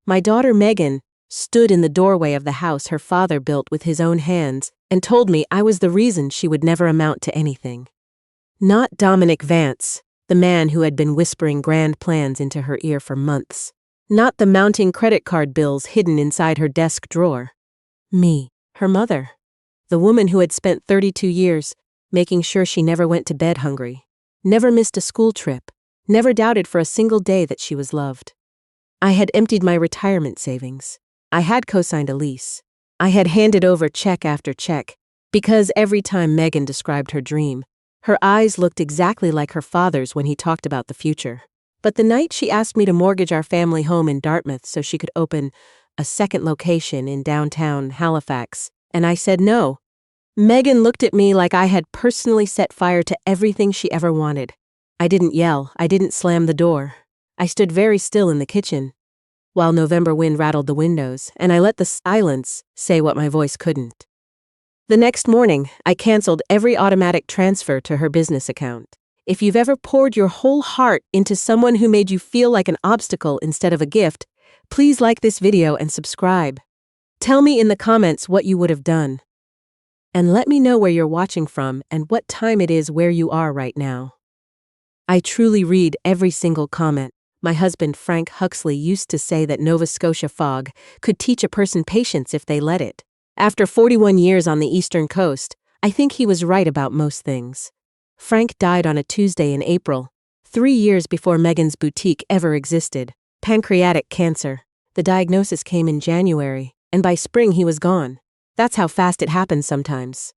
My daughter Megan stood in the doorway of the house her father built with his own hands and told me I was the reason she would never amount to anything. Not Dominic Vance, the man who had been whispering grand plans into her ear for months. Not the mounting credit card bills hidden inside her desk drawer. Me, her mother. The woman who had spent 32 years making sure she never went to bed hungry, never missed a school trip, never doubted for a single day that she was loved. I had emptied my retirement savings. I had co-signed a lease. I had handed over check after check, because every time Megan described her dream, her eyes looked exactly like her father's when he talked about the future. But the night she asked me to mortgage our family home in Dartmouth so she could open a second location in downtown Halifax, and I said no, Megan looked at me like I had personally set fire to everything she ever wanted. I didn't yell, I didn't slam the door. I stood very still in the kitchen, while November wind rattled the windows, and I let the silence say what my voice couldn't. The next morning, I canceled every automatic transfer to her business account. If you've ever poured your whole heart into someone who made you feel like an obstacle instead of a gift, please like this video and subscribe. Tell me in the comments what you would have done. And let me know where you're watching from and what time it is where you are right now. I truly read every single comment. My husband Frank Huxley used to say that Nova Scotia fog could teach a person patience if they let it. After 41 years on the eastern coast, I think he was right about most things. Frank died on a Tuesday in April, 3 years before Megan's boutique ever existed. Pancreatic cancer. The diagnosis came in January, and by spring he was gone. That's how fast it happens sometimes.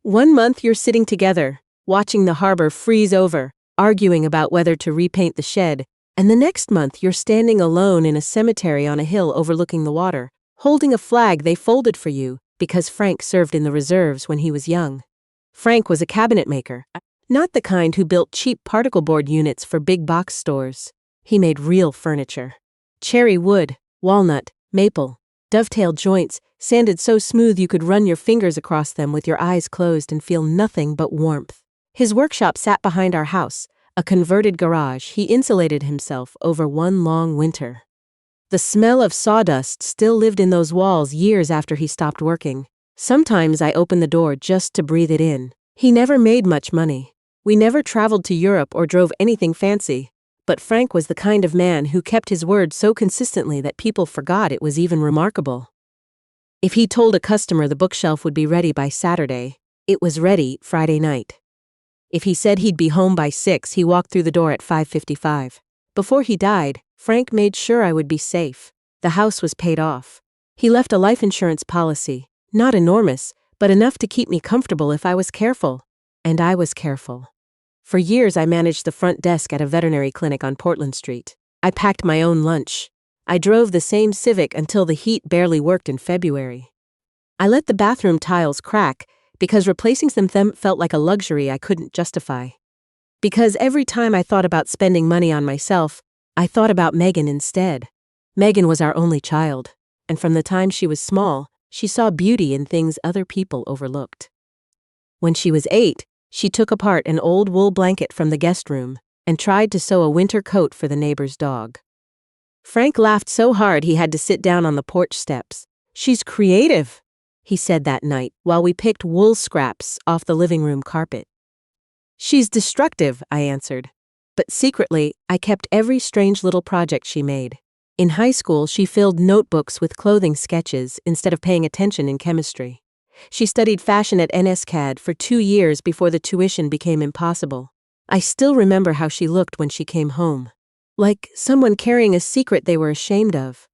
1 month you're sitting together, watching the harbor freeze over, arguing about whether to repaint the shed, and the next month you're standing alone in a cemetery on a hill overlooking the water, holding a flag they folded for you because Frank served in the reserves when he was young. Frank was a cabinet maker, not the kind who built cheap particle board units for big box stores. He made real furniture. Cherry wood, walnut, maple, dovetail joints, sanded so smooth you could run your fingers across them with your eyes closed and feel nothing but warmth. His workshop sat behind our house, a converted garage. He insulated himself over one long winter. The smell of sawdust still lived in those walls years after he stopped working. Sometimes I opened the door just to breathe it in. He never made much money. We never traveled to Europe or drove anything fancy. But Frank was the kind of man who kept his word so consistently that people forgot it was even remarkable. If he told a customer the bookshelf would be ready by Saturday, it was ready Friday night. If he said he'd be home by 6, he walked through the door at 5:55. Before he died, Frank made sure I would be safe. The house was paid off. He left a life insurance policy, not enormous, but enough to keep me comfortable if I was careful. And I was careful. For years I managed the front desk at a veterinary clinic on Portland Street. I packed my own lunch. I drove the same Civic until the heat barely worked in February. I let the bathroom tiles crack because replacing them felt like a luxury I couldn't justify. Because every time I thought about spending money on myself, I thought about Megan instead. Megan was our only child, and from the time she was small, she saw beauty in things other people overlooked. When she was 8, she took apart an old wool blanket from the guest room and tried to sew a winter coat for the neighbor's dog. Frank laughed so hard he had to sit down on the porch steps. "She's creative," he said that night while we picked wool scraps off the living room carpet. "She's destructive," I answered. But secretly, I kept every strange little project she made. In high school, she filled notebooks with clothing sketches instead of paying attention in chemistry. She studied fashion at NSCAD for 2 years before the tuition became impossible. I still remember how she looked when she came home. Like someone carrying a secret they were ashamed of.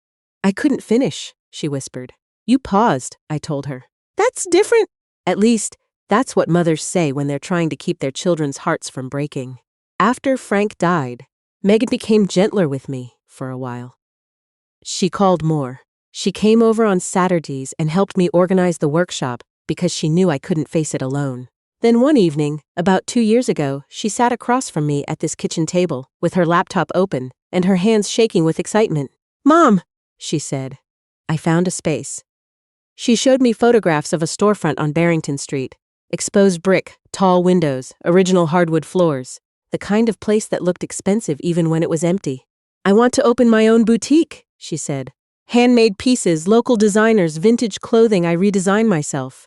"I couldn't finish," she whispered. "You paused," I told her. "That's different." At least, that's what mothers say when they're trying to keep their children's hearts from breaking. After Frank died, Megan became gentler with me for a while. She called more. She came over on Saturdays and helped me organize the workshop because she knew I couldn't face it alone. Then one evening, about 2 years ago, she sat across from me at this kitchen table with her laptop open and her hands shaking with excitement. "Mom," she said. I found a space. She showed me photographs of a storefront on Barrington Street. Exposed brick, tall windows, original hardwood floors. The kind of place that looked expensive even when it was empty. I want to open my own boutique, she said. Handmade pieces, local designers, vintage clothing, I redesign myself.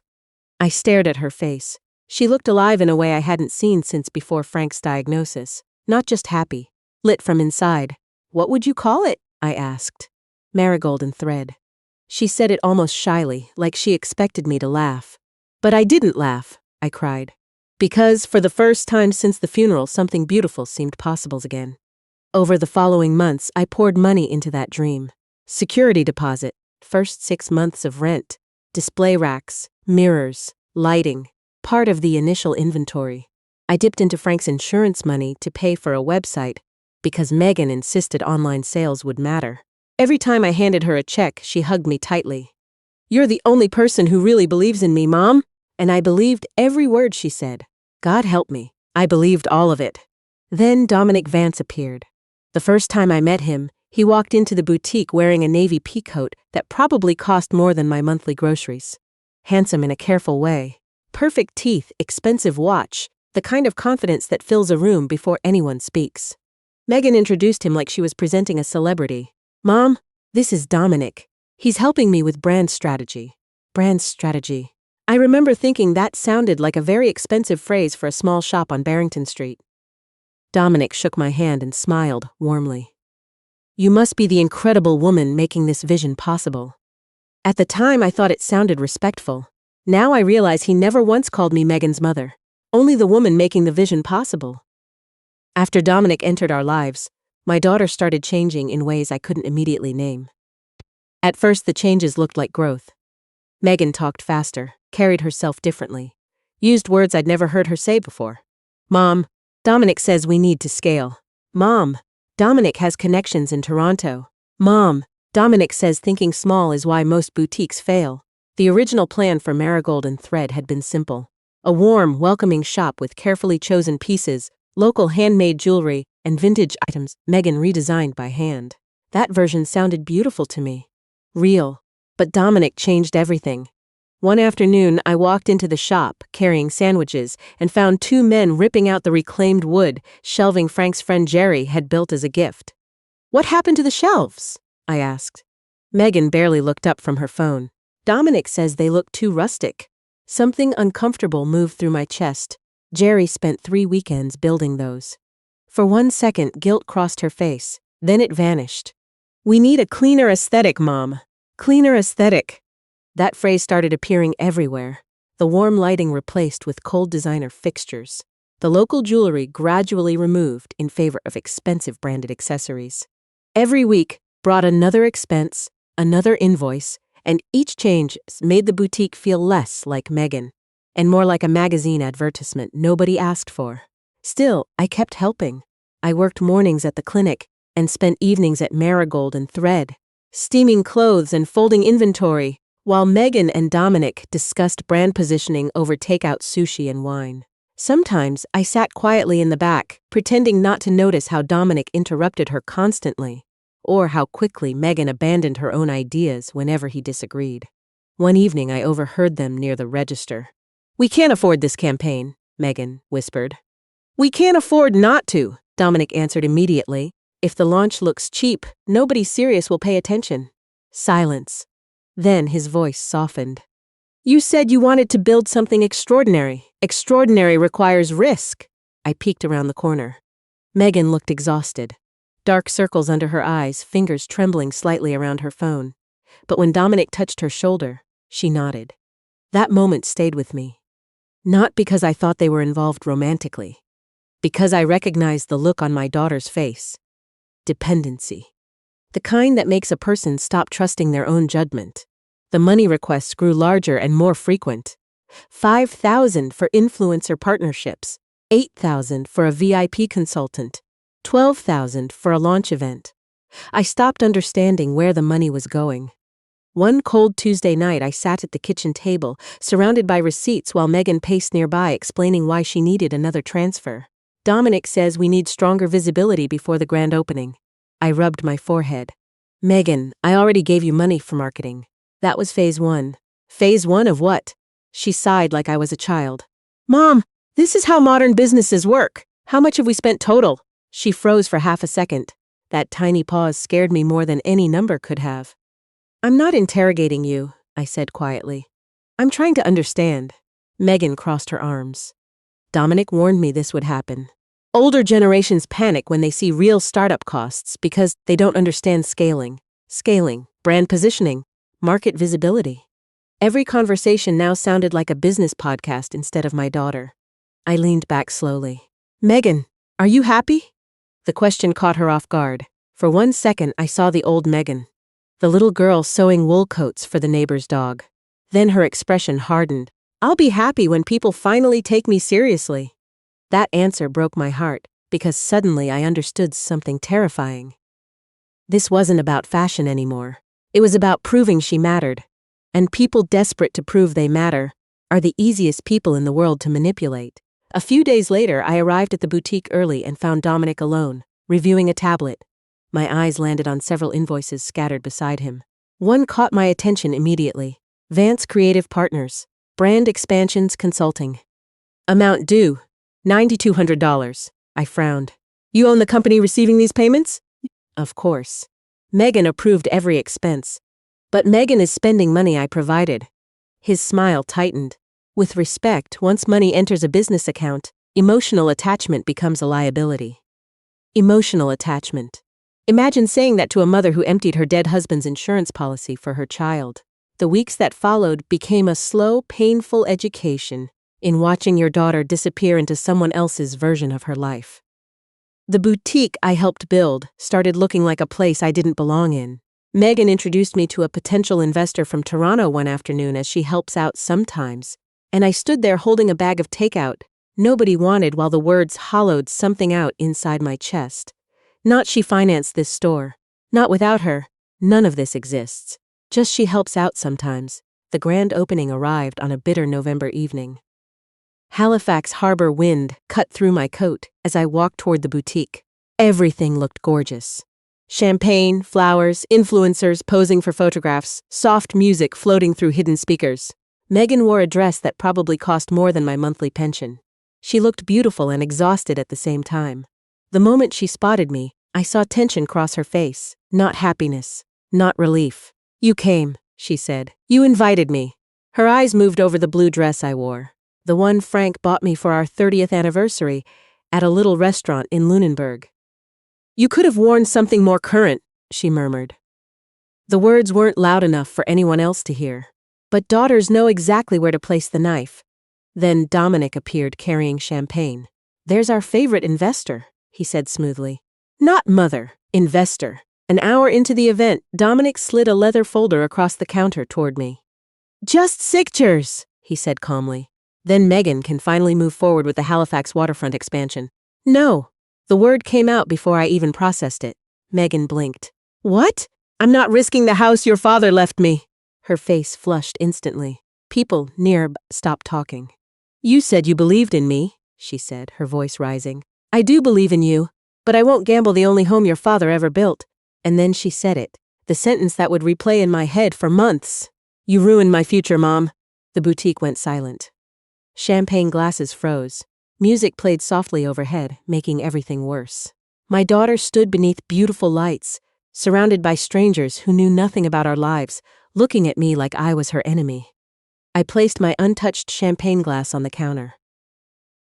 I stared at her face. She looked alive in a way I hadn't seen since before Frank's diagnosis. Not just happy, lit from inside. What would you call it? I asked. Marigold and thread. She said it almost shyly, like she expected me to laugh. But I didn't laugh, I cried. Because, for the first time since the funeral, something beautiful seemed possible again. Over the following months, I poured money into that dream. Security deposit, first 6 months of rent, display racks, mirrors, lighting, part of the initial inventory. I dipped into Frank's insurance money to pay for a website because Megan insisted online sales would matter. Every time I handed her a check, she hugged me tightly. You're the only person who really believes in me, Mom. And I believed every word she said. God help me. I believed all of it. Then Dominic Vance appeared. The first time I met him, he walked into the boutique wearing a navy peacoat that probably cost more than my monthly groceries. Handsome in a careful way. Perfect teeth, expensive watch, the kind of confidence that fills a room before anyone speaks. Megan introduced him like she was presenting a celebrity. Mom, this is Dominic. He's helping me with brand strategy. Brand strategy. I remember thinking that sounded like a very expensive phrase for a small shop on Barrington Street. Dominic shook my hand and smiled warmly. You must be the incredible woman making this vision possible. At the time, I thought it sounded respectful. Now I realize he never once called me Megan's mother, only the woman making the vision possible. After Dominic entered our lives, my daughter started changing in ways I couldn't immediately name. At first, the changes looked like growth. Megan talked faster, carried herself differently, used words I'd never heard her say before. Mom, Dominic says we need to scale. Mom, Dominic has connections in Toronto. Mom, Dominic says thinking small is why most boutiques fail. The original plan for Marigold and Thread had been simple. A warm, welcoming shop with carefully chosen pieces, local handmade jewelry, and vintage items Megan redesigned by hand. That version sounded beautiful to me. Real. But Dominic changed everything. One afternoon, I walked into the shop, carrying sandwiches, and found 2 men ripping out the reclaimed wood, shelving Frank's friend Jerry had built as a gift. What happened to the shelves? I asked. Megan barely looked up from her phone. Dominic says they look too rustic. Something uncomfortable moved through my chest. Jerry spent 3 weekends building those. For 1 second, guilt crossed her face. Then it vanished. We need a cleaner aesthetic, Mom. Cleaner aesthetic. That phrase started appearing everywhere. The warm lighting replaced with cold designer fixtures. The local jewelry gradually removed in favor of expensive branded accessories. Every week brought another expense, another invoice, and each change made the boutique feel less like Megan and more like a magazine advertisement nobody asked for. Still, I kept helping. I worked mornings at the clinic and spent evenings at Marigold and Thread, steaming clothes and folding inventory, while Megan and Dominic discussed brand positioning over takeout sushi and wine. Sometimes I sat quietly in the back, pretending not to notice how Dominic interrupted her constantly, or how quickly Megan abandoned her own ideas whenever he disagreed. One evening I overheard them near the register. We can't afford this campaign, Megan whispered. We can't afford not to, Dominic answered immediately. If the launch looks cheap, nobody serious will pay attention. Silence. Then his voice softened. You said you wanted to build something extraordinary. Extraordinary requires risk. I peeked around the corner. Megan looked exhausted. Dark circles under her eyes, fingers trembling slightly around her phone. But when Dominic touched her shoulder, she nodded. That moment stayed with me. Not because I thought they were involved romantically. Because I recognized the look on my daughter's face. Dependency. The kind that makes a person stop trusting their own judgment. The money requests grew larger and more frequent. $5,000 for influencer partnerships, $8,000 for a VIP consultant, $12,000 for a launch event. I stopped understanding where the money was going. One cold Tuesday night, I sat at the kitchen table, surrounded by receipts while Megan paced nearby explaining why she needed another transfer. Dominic says we need stronger visibility before the grand opening. I rubbed my forehead. Megan, I already gave you money for marketing. That was phase 1. Phase 1 of what? She sighed like I was a child. Mom, this is how modern businesses work. How much have we spent total? She froze for half a second. That tiny pause scared me more than any number could have. "I'm not interrogating you," I said quietly. "I'm trying to understand." Megan crossed her arms. "Dominic warned me this would happen. Older generations panic when they see real startup costs because they don't understand scaling, brand positioning, market visibility." Every conversation now sounded like a business podcast instead of my daughter. I leaned back slowly. "Megan, are you happy?" The question caught her off guard. For 1 second, I saw the old Megan, the little girl sewing wool coats for the neighbor's dog. Then her expression hardened. "I'll be happy when people finally take me seriously." That answer broke my heart, because suddenly I understood something terrifying. This wasn't about fashion anymore. It was about proving she mattered. And people desperate to prove they matter are the easiest people in the world to manipulate. A few days later, I arrived at the boutique early and found Dominic alone, reviewing a tablet. My eyes landed on several invoices scattered beside him. One caught my attention immediately. Vance Creative Partners, Brand Expansions Consulting. Amount due, $9,200. I frowned. "You own the company receiving these payments?" "Of course." Megan approved every expense. "But Megan is spending money I provided." His smile tightened. With respect, once money enters a business account, emotional attachment becomes a liability. Emotional attachment. Imagine saying that to a mother who emptied her dead husband's insurance policy for her child. The weeks that followed became a slow, painful education in watching your daughter disappear into someone else's version of her life. The boutique I helped build started looking like a place I didn't belong in. Megan introduced me to a potential investor from Toronto one afternoon, as she helps out sometimes, and I stood there holding a bag of takeout nobody wanted while the words hollowed something out inside my chest. Not she financed this store. Not without her. None of this exists. Just she helps out sometimes. The grand opening arrived on a bitter November evening. Halifax harbor wind cut through my coat as I walked toward the boutique. Everything looked gorgeous. Champagne, flowers, influencers posing for photographs, soft music floating through hidden speakers. Megan wore a dress that probably cost more than my monthly pension. She looked beautiful and exhausted at the same time. The moment she spotted me, I saw tension cross her face, not happiness, not relief. "You came," she said. "You invited me." Her eyes moved over the blue dress I wore, the one Frank bought me for our 30th anniversary at a little restaurant in Lunenburg. "You could have worn something more current," she murmured. The words weren't loud enough for anyone else to hear. But daughters know exactly where to place the knife. Then Dominic appeared carrying champagne. "There's our favorite investor," he said smoothly. "Not mother, investor." An hour into the event, Dominic slid a leather folder across the counter toward me. "Just sictures," he said calmly. "Then Megan can finally move forward with the Halifax waterfront expansion." "No." The word came out before I even processed it. Megan blinked. "What?" "I'm not risking the house your father left me." Her face flushed instantly. People near stopped talking. "You said you believed in me," she said, her voice rising. "I do believe in you, but I won't gamble the only home your father ever built." And then she said it, the sentence that would replay in my head for months. "You ruined my future, Mom." The boutique went silent. Champagne glasses froze. Music played softly overhead, making everything worse. My daughter stood beneath beautiful lights, surrounded by strangers who knew nothing about our lives, looking at me like I was her enemy. I placed my untouched champagne glass on the counter.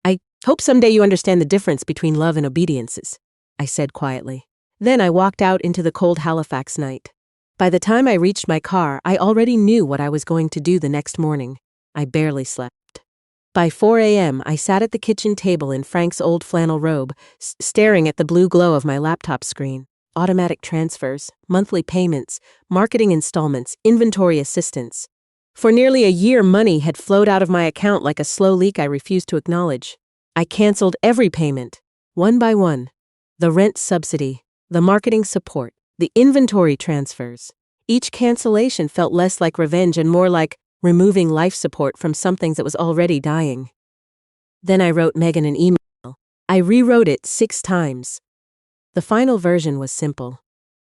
"I hope someday you understand the difference between love and obediences," I said quietly. Then I walked out into the cold Halifax night. By the time I reached my car, I already knew what I was going to do the next morning. I barely slept. By 4 a.m., I sat at the kitchen table in Frank's old flannel robe, staring at the blue glow of my laptop screen. Automatic transfers, monthly payments, marketing installments, inventory assistance. For nearly a year, money had flowed out of my account like a slow leak I refused to acknowledge. I canceled every payment, one by one. The rent subsidy, the marketing support, the inventory transfers. Each cancellation felt less like revenge and more like removing life support from something that was already dying. Then I wrote Megan an email. I rewrote it 6 times. The final version was simple.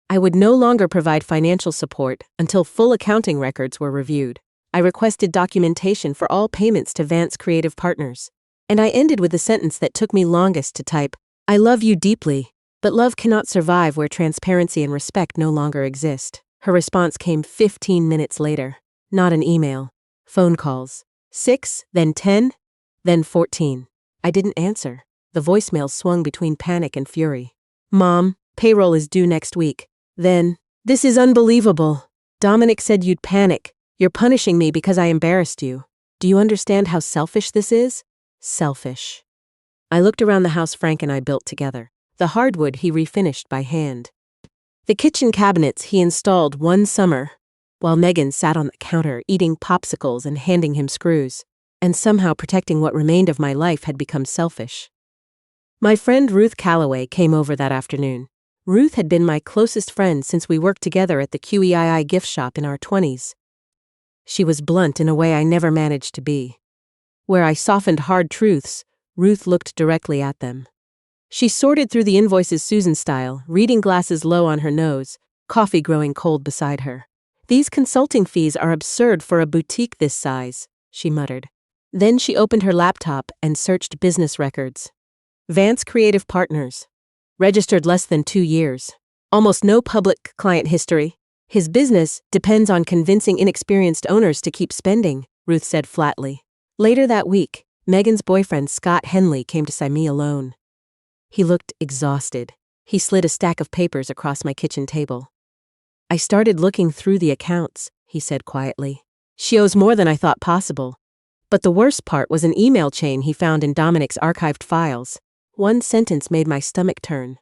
I would no longer provide financial support until full accounting records were reviewed. I requested documentation for all payments to Vance Creative Partners. And I ended with the sentence that took me longest to type: "I love you deeply, But love cannot survive where transparency and respect no longer exist. Her response came 15 minutes later. Not an email. Phone calls. 6, then 10, then 14. I didn't answer. The voicemail swung between panic and fury. Mom, payroll is due next week. Then, this is unbelievable. Dominic said you'd panic. You're punishing me because I embarrassed you. Do you understand how selfish this is? Selfish. I looked around the house Frank and I built together. The hardwood he refinished by hand. The kitchen cabinets he installed one summer, while Megan sat on the counter eating popsicles and handing him screws. And somehow protecting what remained of my life had become selfish. My friend Ruth Calloway came over that afternoon. Ruth had been my closest friend since we worked together at the QEII gift shop in our 20s. She was blunt in a way I never managed to be. Where I softened hard truths, Ruth looked directly at them. She sorted through the invoices Susan style, reading glasses low on her nose, coffee growing cold beside her. These consulting fees are absurd for a boutique this size, she muttered. Then she opened her laptop and searched business records. Vance Creative Partners. Registered less than 2 years. Almost no public client history. His business depends on convincing inexperienced owners to keep spending, Ruth said flatly. Later that week, Megan's boyfriend Scott Henley came to see me alone. He looked exhausted. He slid a stack of papers across my kitchen table. I started looking through the accounts, he said quietly. She owes more than I thought possible. But the worst part was an email chain he found in Dominic's archived files. One sentence made my stomach turn.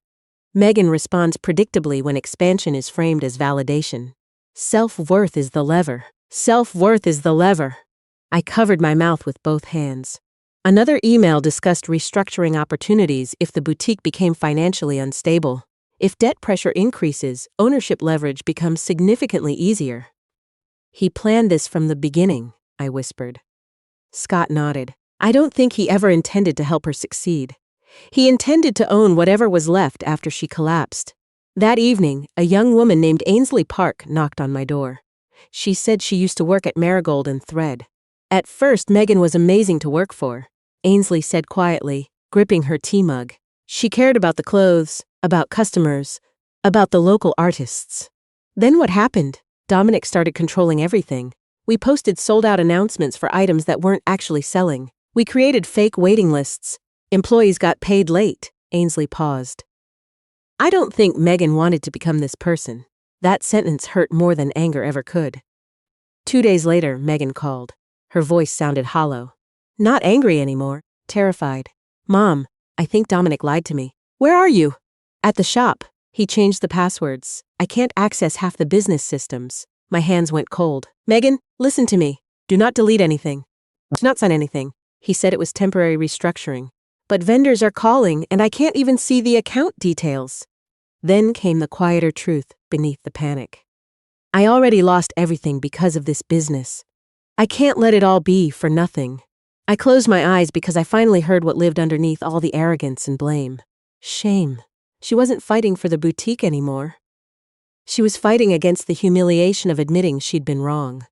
Megan responds predictably when expansion is framed as validation. Self-worth is the lever. Self-worth is the lever. I covered my mouth with both hands. Another email discussed restructuring opportunities if the boutique became financially unstable. If debt pressure increases, ownership leverage becomes significantly easier. He planned this from the beginning, I whispered. Scott nodded. I don't think he ever intended to help her succeed. He intended to own whatever was left after she collapsed. That evening, a young woman named Ainsley Park knocked on my door. She said she used to work at Marigold and Thread. At first, Megan was amazing to work for, Ainsley said quietly, gripping her tea mug. She cared about the clothes, about customers, about the local artists. Then what happened? Dominic started controlling everything. We posted sold-out announcements for items that weren't actually selling. We created fake waiting lists. Employees got paid late. Ainsley paused. I don't think Megan wanted to become this person. That sentence hurt more than anger ever could. 2 days later, Megan called. Her voice sounded hollow. Not angry anymore, terrified. Mom, I think Dominic lied to me. Where are you? At the shop. He changed the passwords. I can't access half the business systems. My hands went cold. Megan, listen to me. Do not delete anything. Do not sign anything. He said it was temporary restructuring. But vendors are calling, and I can't even see the account details. Then came the quieter truth beneath the panic. I already lost everything because of this business. I can't let it all be for nothing. I closed my eyes because I finally heard what lived underneath all the arrogance and blame. Shame. She wasn't fighting for the boutique anymore. She was fighting against the humiliation of admitting she'd been wrong.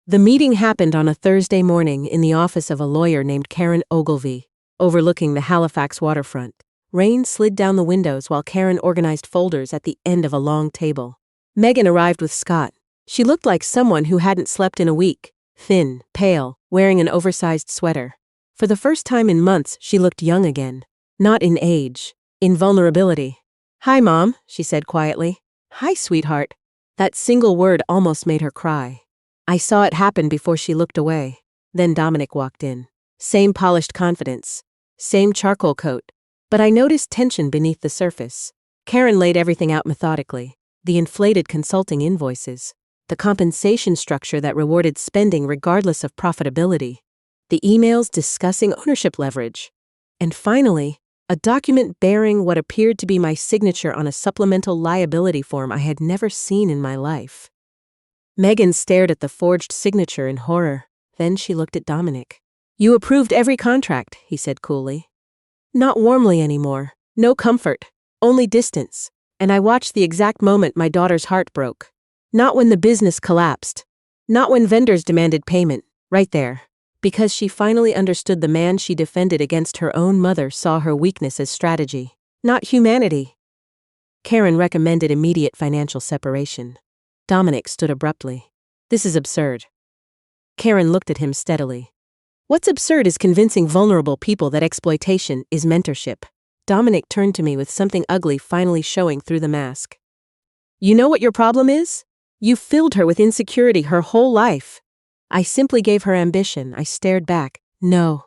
The meeting happened on a Thursday morning in the office of a lawyer named Karen Ogilvy, overlooking the Halifax waterfront. Rain slid down the windows while Karen organized folders at the end of a long table. Megan arrived with Scott. She looked like someone who hadn't slept in a week, thin, pale, wearing an oversized sweater. For the first time in months, she looked young again. Not in age, in vulnerability. Hi, Mom, she said quietly. Hi, sweetheart. That single word almost made her cry. I saw it happen before she looked away. Then Dominic walked in. Same polished confidence. Same charcoal coat. But I noticed tension beneath the surface. Karen laid everything out methodically. The inflated consulting invoices. The compensation structure that rewarded spending regardless of profitability. The emails discussing ownership leverage. And finally, a document bearing what appeared to be my signature on a supplemental liability form I had never seen in my life. Megan stared at the forged signature in horror. Then she looked at Dominic. You approved every contract, he said coolly. Not warmly anymore. No comfort. Only distance. And I watched the exact moment my daughter's heart broke. Not when the business collapsed. Not when vendors demanded payment. Right there. Because she finally understood the man she defended against her own mother saw her weakness as strategy. Not humanity. Karen recommended immediate financial separation. Dominic stood abruptly. This is absurd. Karen looked at him steadily. What's absurd is convincing vulnerable people that exploitation is mentorship. Dominic turned to me with something ugly finally showing through the mask. You know what your problem is? You filled her with insecurity her whole life. I simply gave her ambition. I stared back. No.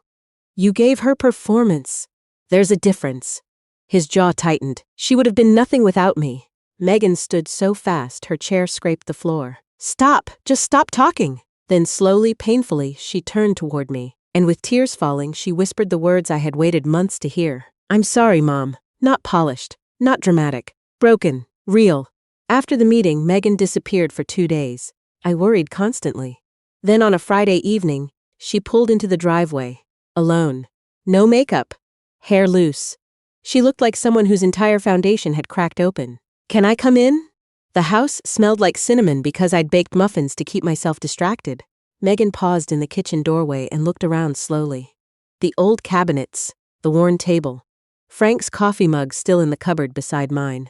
You gave her performance. There's a difference. His jaw tightened. She would have been nothing without me. Megan stood so fast her chair scraped the floor. Stop! Just stop talking! Then slowly, painfully, she turned toward me, and with tears falling, she whispered the words I had waited months to hear. I'm sorry, Mom. Not polished. Not dramatic. Broken. Real. After the meeting, Megan disappeared for 2 days. I worried constantly. Then on a Friday evening, she pulled into the driveway. Alone. No makeup. Hair loose. She looked like someone whose entire foundation had cracked open. Can I come in? The house smelled like cinnamon because I'd baked muffins to keep myself distracted. Megan paused in the kitchen doorway and looked around slowly. The old cabinets, the worn table, Frank's coffee mug still in the cupboard beside mine.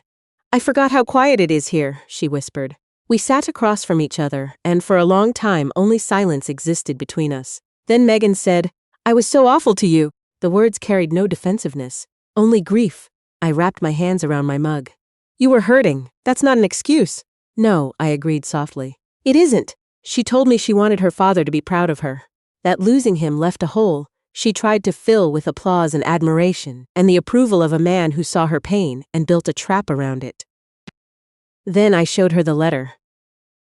I forgot how quiet it is here, she whispered. We sat across from each other, and for a long time only silence existed between us. Then Megan said, I was so awful to you. The words carried no defensiveness, only grief. I wrapped my hands around my mug. You were hurting. That's not an excuse. No, I agreed softly. It isn't. She told me she wanted her father to be proud of her. That losing him left a hole she tried to fill with applause and admiration, and the approval of a man who saw her pain and built a trap around it. Then I showed her the letter.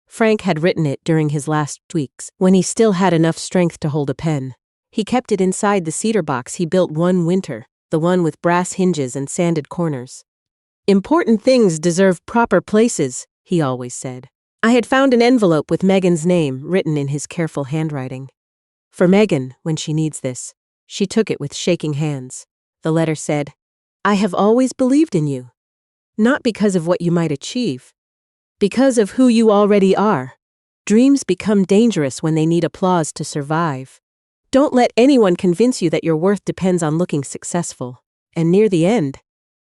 Frank had written it during his last weeks, when he still had enough strength to hold a pen. He kept it inside the cedar box he built one winter, the one with brass hinges and sanded corners. Important things deserve proper places, he always said. I had found an envelope with Megan's name written in his careful handwriting. For Megan, when she needs this. She took it with shaking hands. The letter said, I have always believed in you. Not because of what you might achieve. Because of who you already are. Dreams become dangerous when they need applause to survive. Don't let anyone convince you that your worth depends on looking successful. And near the end,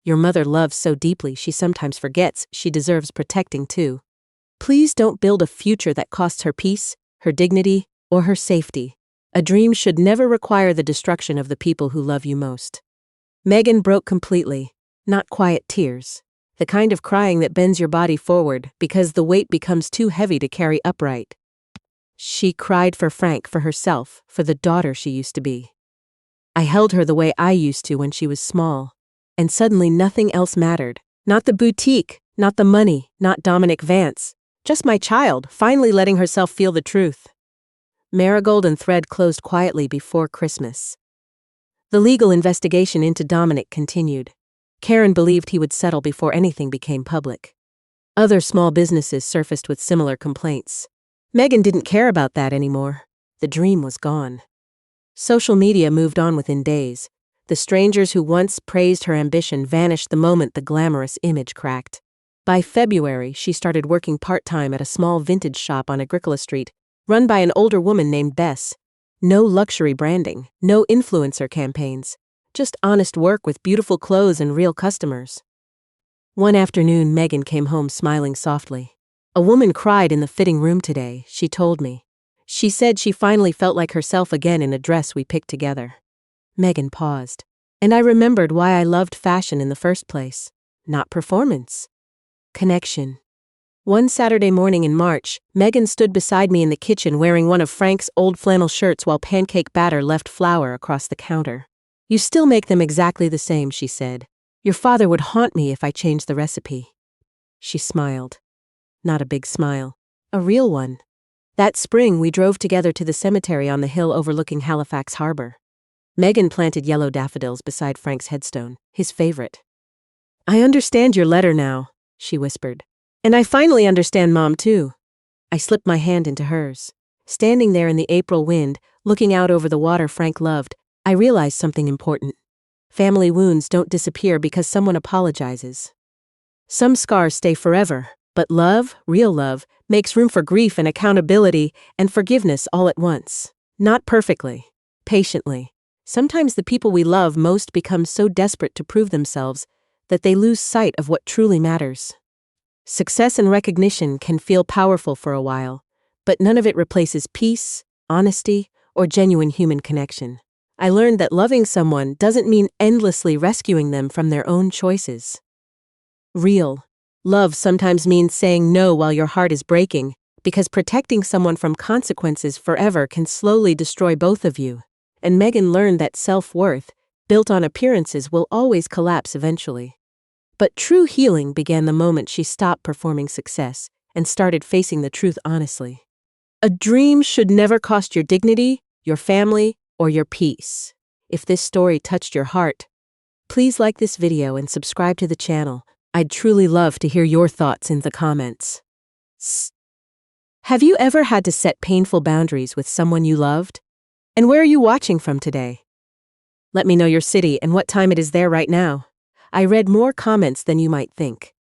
your mother loves so deeply she sometimes forgets she deserves protecting too. Please don't build a future that costs her peace, her dignity, or her safety. A dream should never require the destruction of the people who love you most. Megan broke completely, not quiet tears. The kind of crying that bends your body forward because the weight becomes too heavy to carry upright. She cried for Frank, for herself, for the daughter she used to be. I held her the way I used to when she was small, and suddenly nothing else mattered. Not the boutique, not the money, not Dominic Vance. Just my child, finally letting herself feel the truth. Marigold and Thread closed quietly before Christmas. The legal investigation into Dominic continued. Karen believed he would settle before anything became public. Other small businesses surfaced with similar complaints. Megan didn't care about that anymore. The dream was gone. Social media moved on within days. The strangers who once praised her ambition vanished the moment the glamorous image cracked. By February, she started working part-time at a small vintage shop on Agricola Street, run by an older woman named Bess. No luxury branding, no influencer campaigns, just honest work with beautiful clothes and real customers. One afternoon, Megan came home smiling softly. A woman cried in the fitting room today, she told me. She said she finally felt like herself again in a dress we picked together. Megan paused, and I remembered why I loved fashion in the first place. Not performance. Connection. One Saturday morning in March, Megan stood beside me in the kitchen wearing one of Frank's old flannel shirts while pancake batter left flour across the counter. You still make them exactly the same, she said. Your father would haunt me if I changed the recipe. She smiled. Not a big smile. A real one. That spring, we drove together to the cemetery on the hill overlooking Halifax Harbor. Megan planted yellow daffodils beside Frank's headstone, his favorite. I understand your letter now, she whispered. And I finally understand Mom, too. I slipped my hand into hers. Standing there in the April wind, looking out over the water Frank loved, I realized something important. Family wounds don't disappear because someone apologizes. Some scars stay forever, but love, real love, makes room for grief and accountability and forgiveness all at once. Not perfectly, patiently. Sometimes the people we love most become so desperate to prove themselves that they lose sight of what truly matters. Success and recognition can feel powerful for a while, but none of it replaces peace, honesty, or genuine human connection. I learned that loving someone doesn't mean endlessly rescuing them from their own choices. Real love sometimes means saying no while your heart is breaking, because protecting someone from consequences forever can slowly destroy both of you. And Megan learned that self-worth, built on appearances, will always collapse eventually. But true healing began the moment she stopped performing success and started facing the truth honestly. A dream should never cost your dignity, your family, or your peace. If this story touched your heart, please like this video and subscribe to the channel. I'd truly love to hear your thoughts in the comments. Have you ever had to set painful boundaries with someone you loved? And where are you watching from today? Let me know your city and what time it is there right now. I read more comments than you might think.